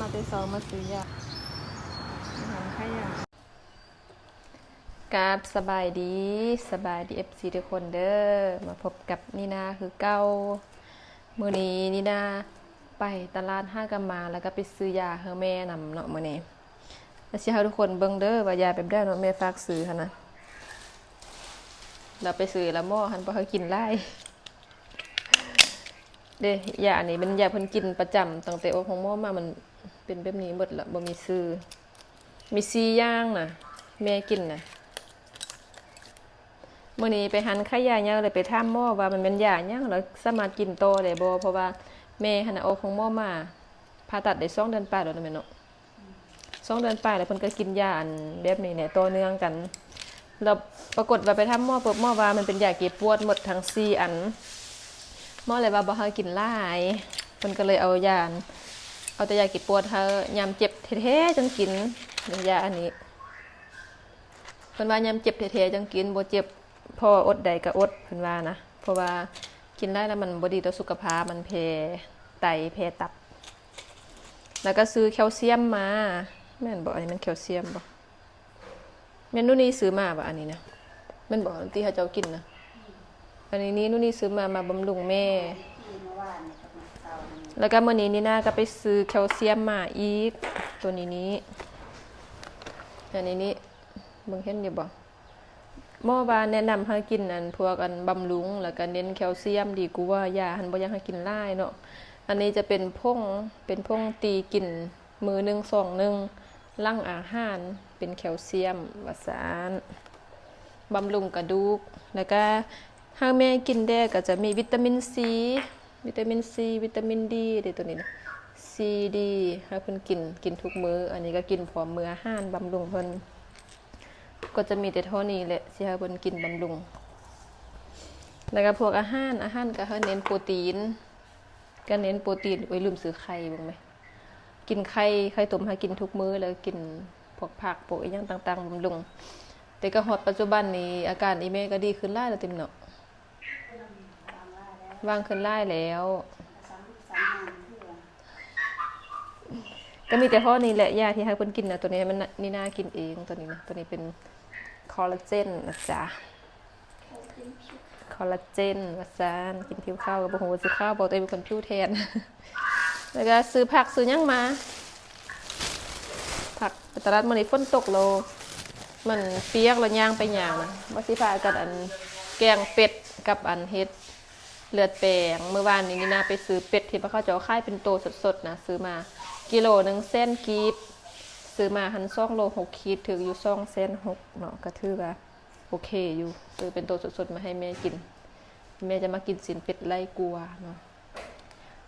มาเตซองมาซื้อยาของใครอ่ะกราบสบายดีFC ทุกคนเด้อมาพบกับนีนาคือเก้ามื้อนี้นีนาไปตลาดห้ากำมาแล้วก็ไปซื้อยาเฮอแม่นำเนาะมื้อนี้แล้วสิให้ทุกคนเบิ่งเด้อว่ายาแบบได้เนาะแม่ฝากซื้อหั่นน่ะเราไปซื้อละหม้อหันบ่ให้กินหลายเด้ยาอันนี้เป็นยาเพิ่นกินประจำตั้งแต่ออกของหม้อมามันเป็นแบบนี้หมดละบ่มีซื้อมี4อย่างน่ะแม่กินน่ะมื้อนี้ไปหันค่ายาเนี่ยเลยไปถามหมอว่ามันเป็นยาหยังแล้วสามารถกินต่อได้บ่เพราะว่าแม่หันออกของหมอมาผ่าตัดได้2 เดือนปลายแล้วนะแม่เนาะ2 เดือนปลายแล้วเพิ่นก็กินยาอันแบบนี้เนี่ยต่อเนื่องกันแล้วปรากฏว่าไปถามหมอปุ๊บหมอว่ามันเป็นยาแก้ปวดหมดทั้ง4อันหมอเลยว่าบ่ให้กินหลายเพิ่นก็เลยเอายาเอาแต่ยาแก้ปวดเฮายามเจ็บแท้ๆจังกินยาอันนี้เพิ่นว่ายามเจ็บแท้ๆจังกินบ่เจ็บพออดใดก็อดเพิ่นว่านะเพราะว่ากินได้แล้วมันบ่ดีต่อสุขภาพมันแพ้ไตแพ้ตับแล้วก็ซื้อแคลเซียมมาแม่นบ่อันนี้มันแคลเซียมบ่แม่นนู่นนี่ซื้อมาบ่อันนี้นะแม่นบ่ที่เขาเจ้ากินนะอันนี้นู่นนี่ซื้อมาบำรุงแม่แล้วก็มื้อนี้นี่นาก็ไปซื้อแคลเซียมมาอีกตัวนี้อันนี้เบิ่งเห็นอยู่บ่หมอว่าแนะนำให้กินอันพวกอันบำรุงแล้วก็เน้นแคลเซียมดีกว่ายาหันบ่อยากให้กินหลายเนาะอันนี้จะเป็นพงตีกินมื้อนึง2นึงหลังอาหารเป็นแคลเซียมว่าซานบำรุงกระดูกแล้วก็ถ้าแม่กินได้ก็จะมีวิตามินซีวิตามินดีเด้ตัวนี้นะซีดีให้เพิ่นกินทุกมื้ออันนี้ก็กินพร้อมมื้ออาหารบำรุงเพิ่นก็จะมีแต่เท่านี้แหละสิให้เพิ่นกินบำรุงแล้วก็พวกอาหารก็ให้เน้นโปรตีนโอ้ยลืมซื้อไข่บ้างไหมกินไข่ต้มให้กินทุกมื้อแล้วกินพวกผักพวกอีหยังต่างๆบำรุงแต่ก็ฮอดปัจจุบันนี้อาการอีแม่ก็ดีขึ้นหลายแล้วติมเนาะวางขึ้นหลายแล้วก็มีแต่เท่านี้แหละยาที่ให้เพิ่นกินนะตัวนี้มันนี่น่ากินเองตัวนี้นะตัวนี้เป็นคอลลาเจนนะจ๊ะคอลลาเจนว่าซานกินผิวขาวก็บ่ฮู้ว่าสิขาวบ่ตัวเองเป็นคนผิวแทนแล้วก็ซื้อผักซื้อหยังมาผักไปตลาดมื้อนี้ฝนตกโลมันเปียกแล้วย่างไปย่างนะว่าสิพากันอันแกงเป็ดกับอันเฮ็ดเลือดแปลงเมื่อวานนี้นี่นาไปซื้อเป็ดที่เขาจะขายเป็นโตสดๆนะซื้อมากิโลนึงเส้นกีบซื้อมาหัน2 โล 6 ขีดถึงอยู่2 เส้น 6เนาะก็ถือว่าโอเคอยู่ซื้อเป็นโตสดๆมาให้แม่กินแม่จะมากินสินเป็ดไล่กลัวเนาะ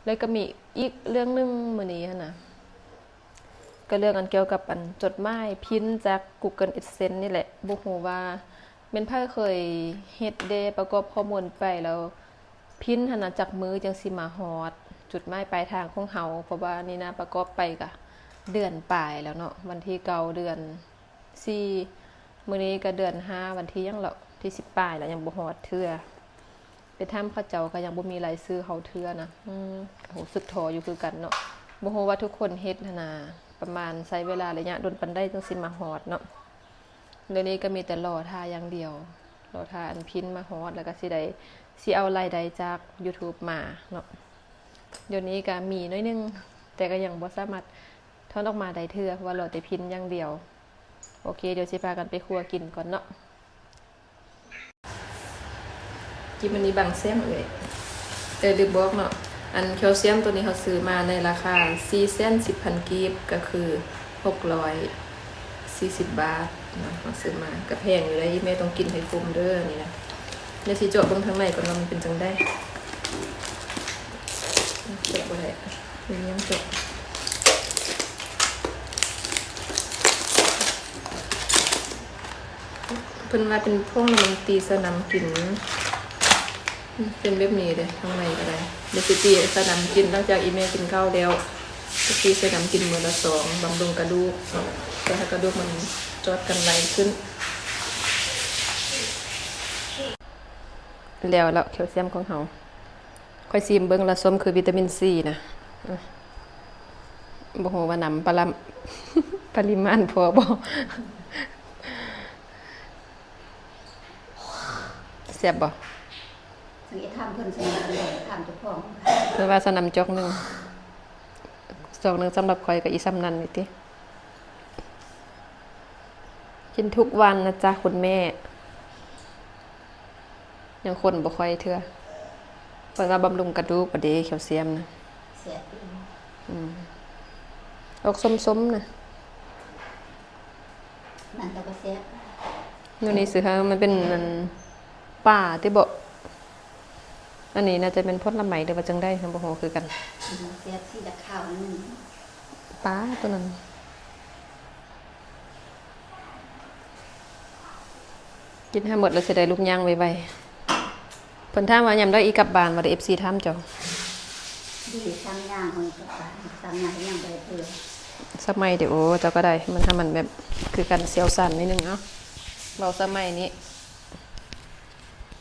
แล้วก็มีอีกเรื่องนึงมื้อนี้นะก็เรื่องอันเกี่ยวกับอันจดหมายพิมพ์จาก Google Adsense นี่แหละบ่ฮู้ว่าแม่นไผเคยเฮ็ดเดประกอบข้อมูลไปแล้วพิมพ์หั่นน่ะจากมือจังสิมาฮอดจุดหมายปลายทางของเฮาเพราะว่านี่นะประกอบไปก็เดือนปลายแล้วเนาะวันที่9เดือน4มื้อนี้ก็เดือน5วันที่ยังแล้วที่10ปลายแล้วยังบ่ฮอดเทื่อไปถามเขาเจ้าก็ยังบ่มีรายชื่อเฮาเทื่อนะรู้สึกท้ออยู่คือกันเนาะบ่ฮู้ว่าทุกคนเฮ็ดหั่นน่ะประมาณใช้เวลาระยะดนปานใดจังสิมาฮอดเนาะเดี๋ยวนี้ก็มีแต่รอท่าอย่างเดียวรอท่าอันพิมพ์มาฮอดแล้วก็สิเอารายได้จาก YouTube มาเนาะเดี๋ยวนี้ก็มีน้อยนึงแต่ก็ยังบ่สามารถถอนออกมาได้เทื่อเพราะว่ารอแต่พิมพ์อย่างเดียวโอเคเดี๋ยวสิพากันไปครัวกินก่อนเนาะกินมันนี้บางแซมเลยลืมบอกเนาะอันแคลเซียมตัวนี้เขาซื้อมาในราคา4 เส้น 10,000 กีบก็คือ640 บาทเนาะเขาซื้อมาก็แพงอยู่เลยแม่ต้องกินให้คุ้มเด้อนี่นะเดี๋ยวสิเจาะเบิ่งทางในก่อนว่ามันเป็นจังได๋เจาะบ่ได้มียังเจาะเพิ่นว่าเป็นพวกมันตีสนำกินเป็นแบบนี้เลยข้างในก็ได้เดี๋ยวสิตีสนำกินหลังจากอีเมลกินข้าวแล้วตีสนำกินมื้อละ2บำรุงกระดูกแต่ถ้ากระดูกมันจอดกันไหลขึ้นแล้วแคลเซียมของเฮาค่อยซีมเบิ่งละส้มคือวิตามินซีนะ บ่ฮู้ว่าน้ำปริมาณพอบ่แซ่บบ่ สังเกตทำเพิ่นสมัยทำเจ้าของ เพิ่นว่าสนำจอกหนึงจอกหนึงสำหรับข่อยก็อีซ้ำนั้นนี่ติกินทุกวันนะจ๊ะคุณแม่ยังคนบ่ค่อยเทื่อเพิ่นว่าบำรุงกระดูกบ่เด้แคลเซียมนะ เสียปี ออกส้มๆนะ นั่นก็เสีย นู่นนี่สิฮะมันเป็นอันป่าที่บ่อันนี้น่าจะเป็นผลไม้หรือว่าจังได๋บ่ฮู้คือกัน เสียที่ตะข้าวนั่น ป้าตัวนั้นกินให้หมดแล้วสิได้ลูกย่างไวๆเพิ่นถามว่ายามได้อีกลับบ้านว่าได้ FC ถามเจ้า ดีสร้างย่างมันก็สร้างย่างยังไปเพื่อ สมัยเดี๋ยวโอ้เจ้าก็ได้มันถ้ามันแบบคือกันเสียวสั่นนิดนึงเนาะเราสมัยนี้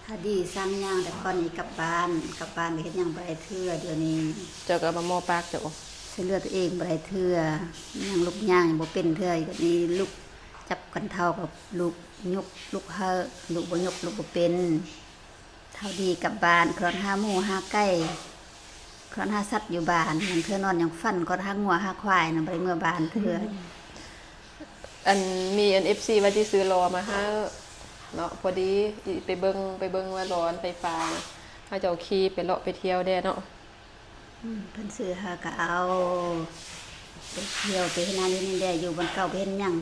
ถ้าดีสร้างย่างแต่ก่อนนี้กลับบ้านก็เฮ็ดยังไปเทื่อเดี๋ยวนี้ เจ้าก็เอามาหม้อปากเจ้า ใช้เลือดตัวเองไปเทื่อยังลูกย่างบ่เป็นเทื่อเดี๋ยวนี้ลูกจับกันเท่ากับลูกยกลูกเฮอลูกบ่ยกลูกบ่เป็นเท่าดีกลับบ้านครอนหาหมูหาไก่ครอนหาสัตว์อยู่บ้านมันเทื่อนอนยังฟันครอนหางัวหาควายนำไปเมื่อบ้านเทื่อ อันมีอัน FC ว่าที่ซื้อรอมาให้เนาะพอดีไปเบิ่งว่าร้อนไฟฟ้าถ้าเจ้าขี่ไปเลาะไปเที่ยวแด้เนาะ เพิ่นซื้อหาก็เอาไปเที่ยวไปเฮ็ดงานนี่ได้อยู่บนเก่าไปเฮ็ดหยัง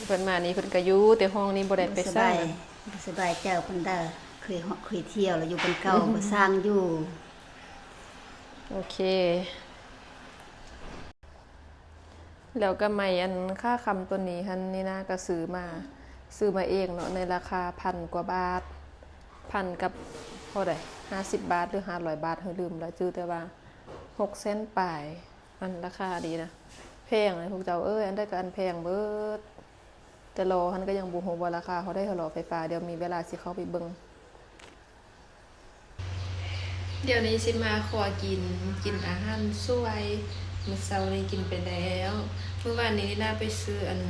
เพิ่นมานี่เพิ่นก็อยู่แต่ห้องนี้บ่ได้ไป ส สร้า บาง ยสบายเจ้าเพิ่นเด้อเคยเที่ยวแล้วอยู่บนเก่าก็สร้างอยู่ โอเค แล้วก็ไม่อันค่าคำตัวนี้ฮันนี่นะก็ซื้อมาเองเนาะในราคา1,000 กว่าบาท1,000กับเท่าใด50 บาทหรือ500 บาทเฮาลืมแล้วจื้อแต่ว่า6 เซนต์ปลายอันราคาดีนะแพงเลยพวกเจ้าอันได้ก็อันแพงเบิดแต่รอหันก็ยังบ่ฮู้ว่าราคาเขาได้เท่าไหร่ไฟฟ้าเดี๋ยวมีเวลาสิเข้าไปเบิ่งเดี๋ยวนี้สิมาขอกินอาหารสวยมื้อเช้านี้กินไปแล้วเมื่อวานนี้นี่น่าไปซื้ออัน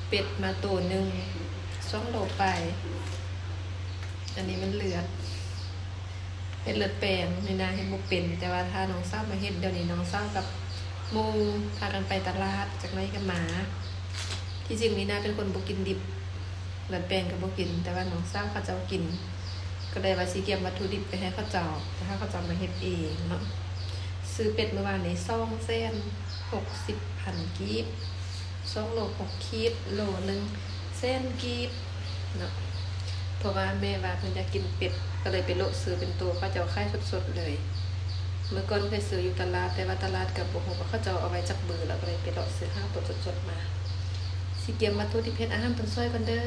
เป็ดมาตัวหนึง2 โลไปอันนี้มันเลือดเป็นเลือดแปลงนี่นะเฮ็ดบ่เป็นแต่ว่าถ้าน้องสาวมาเฮ็ดเดี๋ยวนี้น้องสาวกับหมู่พากันไปตลาดจากนั้นกับหมาที่จริงนี่นะเป็นคนบ่กินดิบเลือดแปลงก็บ่กินแต่ว่าน้องสาวเขาเจ้ากินก็ได้ว่าสิเก็บวัตถุดิบไปให้เขาเจ้าแต่ถ้าเขาเจ้ามาเฮ็ดเองเนาะซื้อเป็ดเมื่อวานนี้260,000 กีบ2 โล 6 ขีดโลนึงเส้นกีบเนาะเพราะว่าแม่ว่าเพิ่นจะกินเป็ดก็เลยไปโลซื้อเป็นตัวเขาเจ้าขายสดๆเลยเมื่อก่อนเคยซื้ออยู่ตลาดแต่ว่าตลาดกับบ่ฮู้ว่าเขาเจ้าเอาไว้จักเบอร์แล้วก็เลยไปเลาะซื้อห้าตัวสดๆมาสิเก็บวัตถุดิบเฮ็ดอาหารเพิ่นซอยกันเด้อ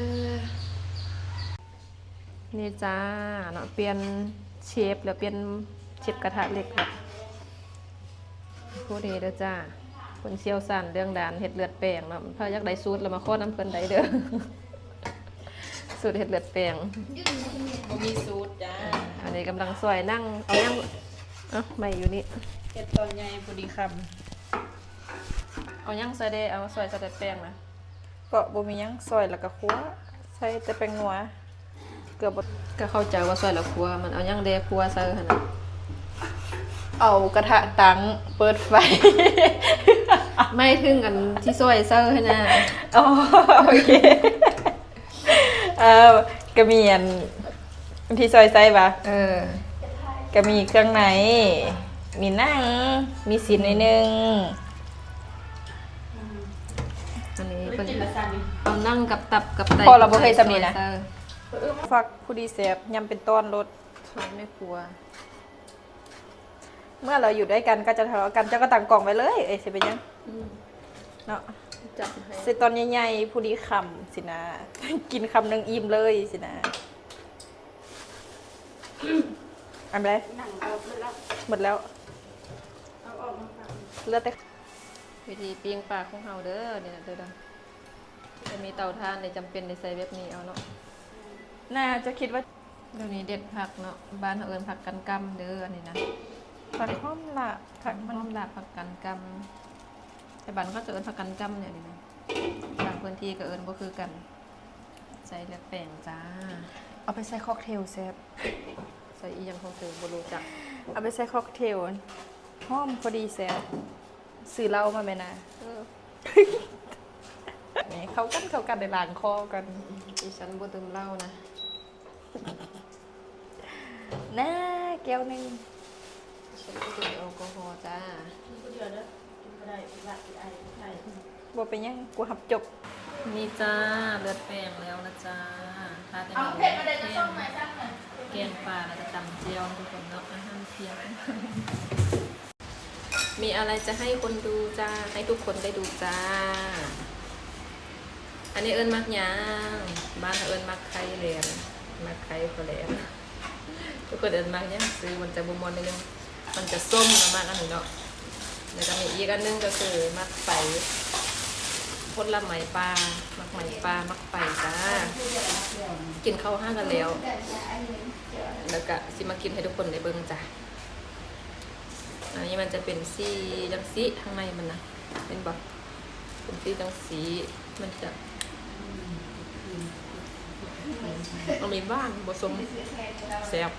นี่จ้าเนาะเปลี่ยนเชฟแล้วเปลี่ยนเชฟกระทะเหล็กแล้วผู้ดีเด้อจ้าเพิ่นเชี่ยวชาญเรื่องด้านเฮ็ดเลือดแป้งเนาะถ้าอยากได้สูตรแล้วมาขอน้ำเพิ่นได้เด้อ สูตรเฮ็ดเลือดแป้ง บ่มีสูตรจ้า อันนี้กำลังซอยนั่งเอายังไม่อยู่นี่ เฮ็ดตอนใหญ่พอดีค เอายังใส่ได้เอาซอยใส่แต่แป้งนะ ำก็บ่มีหยังซอยแล้วก็คั่วใส่แต่แป้งนัวเกือบบ่ ก็เข้าใจว่าซอยแล้วครัวมันเอายังเดครัวใส่หั่นน่ะ เอากระทะตั้งเปิดไฟ ไม่ถึงกันที่ซอยเซอร์ให้นะ อ๋อโอเคก็มีอันที่ซอยไส้ปะก็มีเครื่องในมีหนังมีสินนิดนึง อันนี้เป็นเอานั่งกับตับกับไต พอเราบ่เคยสำนีนะ ซอย ฟักผู้ดีแซ่บยำเป็นต้อนรส ซอยไม่กลัว เมื่อเราอยู่ด้วยกันก็จะทะเลาะกันเจ้าก็ตั้งกล่องไว้เลยเอ้ยสิเป็นยังเนาะ จัดให้ สิตอนใหญ่ๆผู้ดีคำสินะ กินคำหนึ่งอิ่มเลยสินะอันไปเลยหมดแล้วเลือดแต่ วิธีปิ้งปลาของเฮาเด้อเนี่ยเด้อจะมีเตาถ่านในจำเป็นในใส่แบบนี้เอาเนาะ น่าจะคิดว่า เดี๋ยวนี้เด็ดผักเนาะบ้านเฮาเอิ้นผักกันกำเด้ออันนี้นะ ผักหอมละผัก มั มัน น ลาบผักกันก แต่บ้านเขาจะเอิ้นผักกันจำเนี่ยนี่นะบางพื้นที่ก็เอิ้นบ่คือกัน ใส่เลือดแป้งจ้า เอาไปใส่ค็อกเทลแซ่บ ใส่อีหยังของเธอบ่รู้จัก เอาไปใส่ค็อกเทลหอมพอดีแซ่บซื้อเหล้ามาแม่นะ แหมเข้ากันในล้างคอกัน ดิฉันบ่ดื่มเหล้านะ น่าแก้วหนึง ดิฉันบ่ดื่มแอลกอฮอล์จ้า บ่เป็นหยังกูหับจบ นี่จ้าเลือดแป้งแล้วนะจ้าถ้าจะมีแกงปลาแล้วก็ตำเจียวทุกคนเนาะอาหารเที่ยง มีอะไรจะให้คนดูจ้า ให้ทุกคนได้ดูจ้า อันนี้เอิญมักหยางบ้านเขาเอิญมักไข่เหลนมักไข่พอแหลนทุกคนเอิญมักหยางซื้อมันจะบมวนนิดนึงมันจะส้มมากอันหนึ่งเนาะแล้วก็มีอีกอันนึงก็คือมักไฟพดละไหมปลามักไหมปลามักไฟจ้า กินข้าวห้างกันแล้ว แล้วก็สิมากินให้ทุกคนได้เบิ่งจ้ะ อันนี้มันจะเป็นสีจังสีข้างในมันนะเป็นบ่เป็นสีจังสีมันจะมันมีบ้านผสมแซ่บ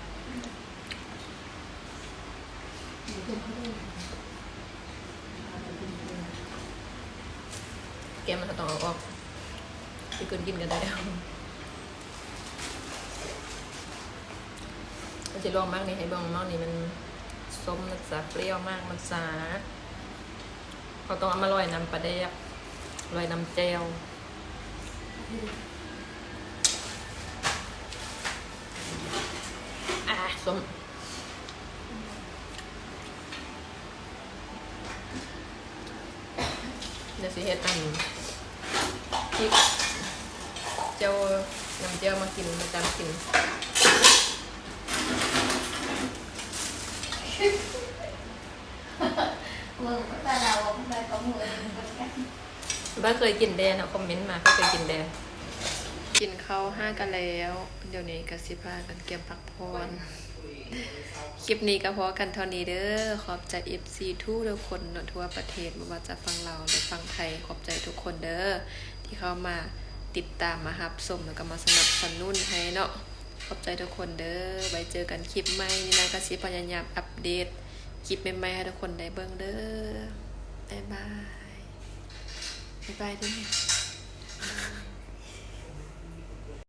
แกมันก็ต้องเอาออกที่กินกันได้มันจะลองมากนี่ให้เบิ่งมากนี่มันส้มนะจ๊ะเปรี้ยวมากมันสาดเขาต้องเอามาลอยน้ำปลาแดกลอยน้ำแจ่วส้มเดี๋ยวสิเฮ็ดอันพริกเจียวน้ำเจียวมากินมาจำกินมึงแต่เราไม่ก็มือกัน บ้าเคยกินแดนเอาคอมเมนต์มาเคยกินแดนกินข้าวห้ากันแล้ว เดี๋ยวนี้ก็สิพากันเก็บพักพรคลิปนี้ก็พอกันเท่านี้เด้อขอบใจ FC ทุกคนเนาะทั่วประเทศไม่ว่าจะฟังเราวหรือฟังไทยขอบใจทุกคนเด้อที่เข้ามาติดตามมารับชมแล้วก็มาสนับสนุนให้เนาะขอบใจทุกคนเด้อไว้เจอกันคลิปใหม่นี่นะก็สิพยายามอัปเดตคลิปใหม่ๆให้ทุกคนได้เบิ่งเด้อบ๊ายบายด้วย